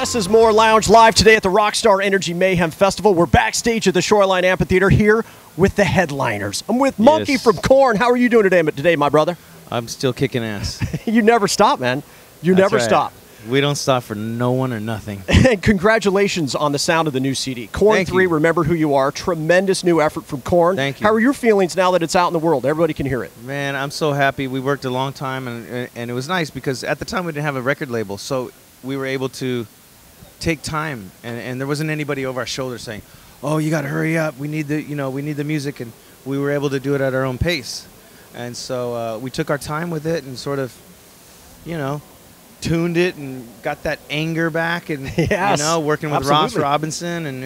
Less is More Lounge live today at the Rockstar Energy Mayhem Festival. We're backstage at the Shoreline Amphitheater here with the headliners. I'm with Munkey from Korn. How are you doing today, my brother? I'm still kicking ass. You never stop, man. You never stop. We don't stop for no one or nothing. And congratulations on the sound of the new CD. Korn 3, Remember Who You Are. Tremendous new effort from Korn. Thank you. How are your feelings now that it's out in the world? Everybody can hear it. Man, I'm so happy. We worked a long time, and it was nice because at the time we didn't have a record label, so we were able to take time, and there wasn't anybody over our shoulder saying, "Oh, you got to hurry up. We need the music," and we were able to do it at our own pace. And so we took our time with it and sort of, tuned it and got that anger back, and working with Ross Robinson, and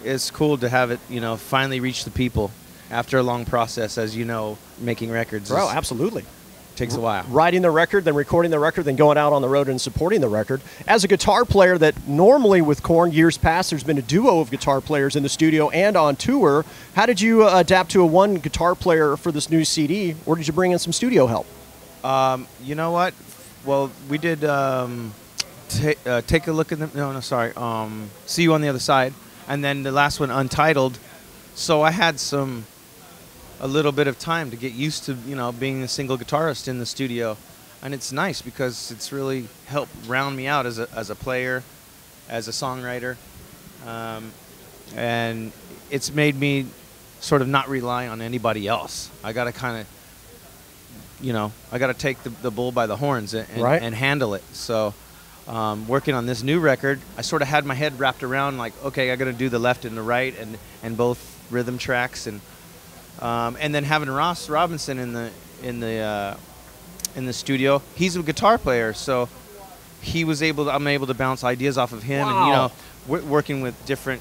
it's cool to have it finally reach the people after a long process, as making records. Bro, absolutely. Takes a while. Writing the record, then recording the record, then going out on the road and supporting the record. As a guitar player that normally with Korn years past, there's been a duo of guitar players in the studio and on tour. How did you adapt to a one guitar player for this new CD, or did you bring in some studio help? You know what? Well, we did Take a Look at the See You on the Other Side, and then the last one, Untitled. So I had a little bit of time to get used to being a single guitarist in the studio, and it's nice because it's really helped round me out as a player, as a songwriter, and it's made me sort of not rely on anybody else. I got to kind of I got to take the bull by the horns and handle it. So working on this new record, I sort of had my head wrapped around like, okay, I got to do the left and the right and both rhythm tracks, and then having Ross Robinson in the studio. He's a guitar player, so I'm able to bounce ideas off of him. Wow. And working with different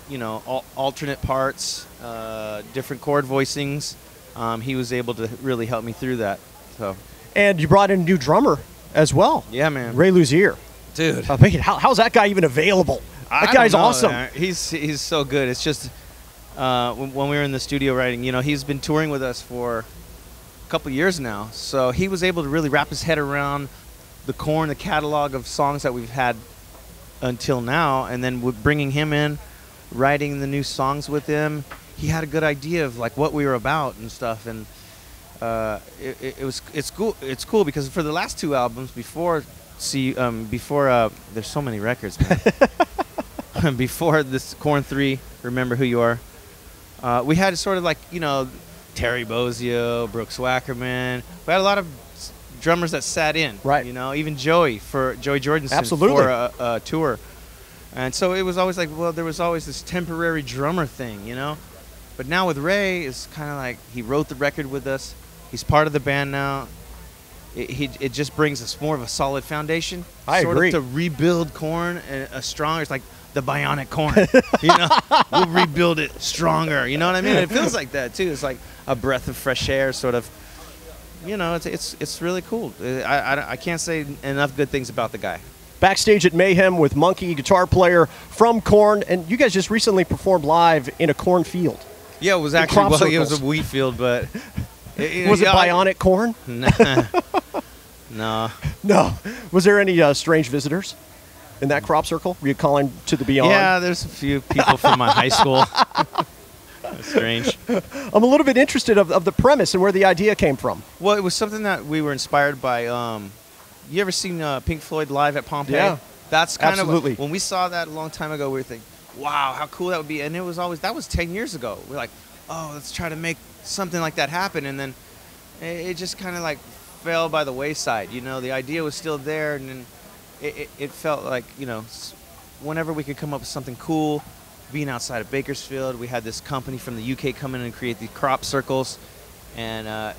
alternate parts, different chord voicings. He was able to really help me through that. So. And you brought in a new drummer as well. Yeah, man. Ray Luzier. Dude. I'm thinking, how's that guy even available? That guy's awesome. He's so good. It's just when we were in the studio writing, he's been touring with us for a couple years now. So he was able to really wrap his head around the Korn, the catalog of songs that we've had until now, and then bringing him in, writing the new songs with him. He had a good idea of like what we were about and stuff, and it's cool because for the last two albums before there's so many records, man. Before this Korn 3, Remember Who You Are, we had sort of like Terry Bozzio, Brooks Wackerman. We had a lot of drummers that sat in, right? Even Joey Jordanson Absolutely. For a tour, and so it was always like, well, there was always this temporary drummer thing, But now with Ray, it's kind of like he wrote the record with us. He's part of the band now. It just brings us more of a solid foundation. I agree. To rebuild Korn and a stronger. It's like the bionic Korn. We'll rebuild it stronger. You know what I mean? It feels like that too. It's like a breath of fresh air, sort of. It's really cool. I can't say enough good things about the guy. Backstage at Mayhem with Munkey, guitar player from Korn, and you guys just recently performed live in a corn field. Yeah, it was actually it was a wheat field, but was it bionic corn? No. Was there any strange visitors in that crop circle? Were you calling to the beyond? Yeah, there's a few people from my high school. That's strange. I'm a little bit interested of the premise and where the idea came from. Well, it was something that we were inspired by. You ever seen Pink Floyd live at Pompeii? Yeah. That's kind Absolutely. of when we saw that a long time ago. We were thinking, wow, how cool that would be. And that was 10 years ago. We're like, oh, let's try to make something like that happen. And then it just kind of like fell by the wayside. The idea was still there, and then it felt like whenever we could come up with something cool. Being outside of Bakersfield, we had this company from the UK come in and create these crop circles, and that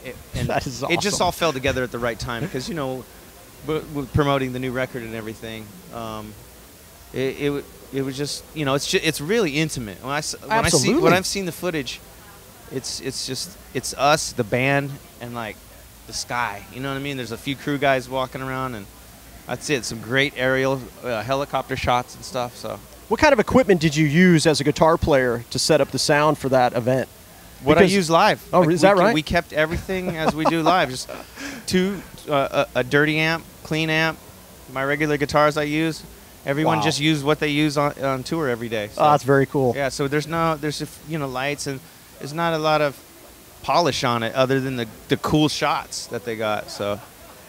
is awesome. It just all fell together at the right time because with promoting the new record and everything, it was just it's really intimate. When I've seen the footage, it's us, the band, and like the sky. You know what I mean? There's a few crew guys walking around, and that's it. Some great aerial helicopter shots and stuff. So. What kind of equipment did you use as a guitar player to set up the sound for that event? What I use live. Oh, is that right? We kept everything as we do live. Just a dirty amp, clean amp, my regular guitars I use, Everyone just used what they use on tour every day. So. Oh, that's very cool. Yeah, so there's lights, and there's not a lot of polish on it other than the cool shots that they got. So.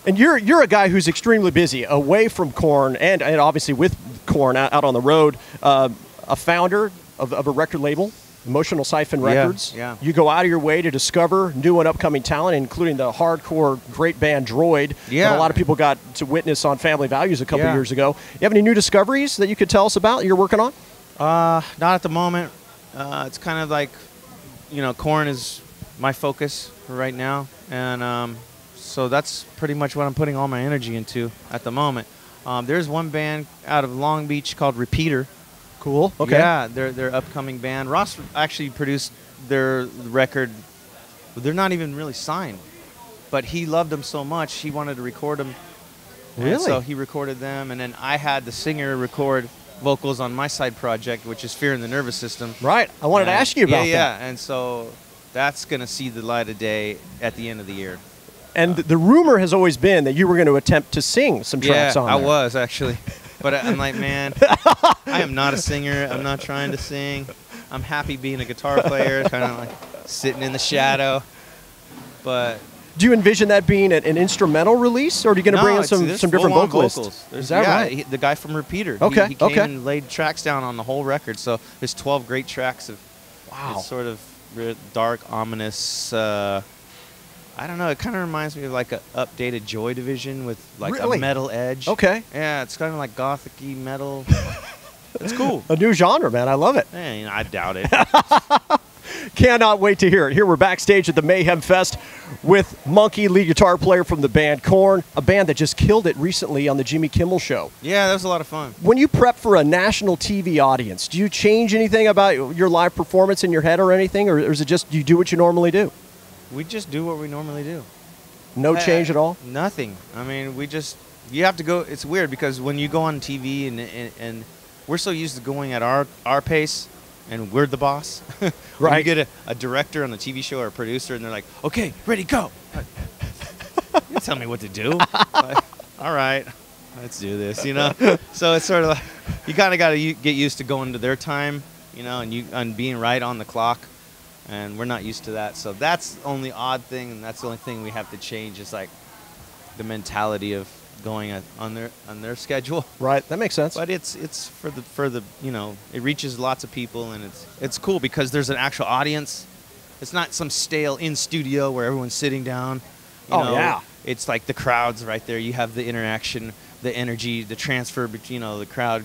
And you're a guy who's extremely busy away from Korn and obviously with Korn out on the road, a founder of a record label, Emotional Siphon Records. Yeah. You go out of your way to discover new and upcoming talent, including the hardcore great band Droid that a lot of people got to witness on Family Values a couple years ago. You have any new discoveries that you could tell us about that you're working on? Not at the moment. It's kind of like, Korn is my focus right now, and so that's pretty much what I'm putting all my energy into at the moment. There's one band out of Long Beach called Repeater. Cool. Okay. Yeah, they're upcoming band. Ross actually produced their record. They're not even really signed, but he loved them so much he wanted to record them. Really? And so he recorded them, and then I had the singer record vocals on my side project, which is Fear in the Nervous System. Right. I wanted to ask you about that. Yeah, and so that's going to see the light of day at the end of the year. And the rumor has always been that you were going to attempt to sing some tracks on there. Yeah, I was actually. But I'm like, man, I am not a singer. I'm not trying to sing. I'm happy being a guitar player, kind of like sitting in the shadow. But do you envision that being an instrumental release, or are you going to bring in some different vocalists? Is that right? The guy from Repeater. Okay. He came and laid tracks down on the whole record. So there's 12 great tracks of sort of dark, ominous. I don't know. It kind of reminds me of like an updated Joy Division with like a metal edge. Okay. Yeah, it's kind of like gothic-y metal. It's cool. A new genre, man. I love it. I doubt it. Cannot wait to hear it. Here we're backstage at the Mayhem Fest with Munkey, lead guitar player from the band Korn, a band that just killed it recently on the Jimmy Kimmel Show. Yeah, that was a lot of fun. When you prep for a national TV audience, do you change anything about your live performance in your head or anything, or is it just you do what you normally do? We just do what we normally do. No change at all? Nothing. I mean, you have to go. It's weird because when you go on TV and we're so used to going at our pace, and we're the boss. Right. When you get a director on a TV show or a producer, and they're like, okay, ready, go. You tell me what to do. Like, all right, let's do this, So it's sort of like, you kind of got to get used to going to their time, and being right on the clock. And we're not used to that. So that's the only odd thing, and that's the only thing we have to change is like the mentality of going on their schedule. Right, that makes sense. But it's for the it reaches lots of people, and it's cool because there's an actual audience. It's not some stale in studio where everyone's sitting down. Yeah. It's like the crowd's right there. You have the interaction, the energy, the transfer between the crowd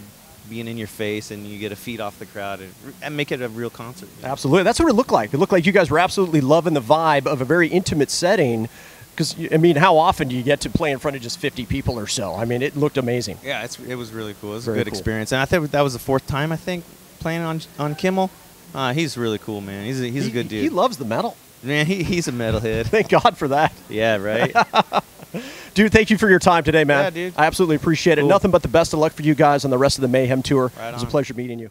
being in your face, and you get a feed off the crowd and make it a real concert. Absolutely. That's what it looked like. It looked like you guys were absolutely loving the vibe of a very intimate setting because, how often do you get to play in front of just 50 people or so? I mean, it looked amazing. Yeah, it was really cool. It was a good experience. And I think that was the 4th time, playing on Kimmel. He's really cool, man. He's a good dude. He loves the metal. Man, he's a metalhead. Thank God for that. Yeah, right? Dude, thank you for your time today, man. Yeah, dude. I absolutely appreciate it. Cool. Nothing but the best of luck for you guys on the rest of the Mayhem tour. Right on. It was a pleasure meeting you.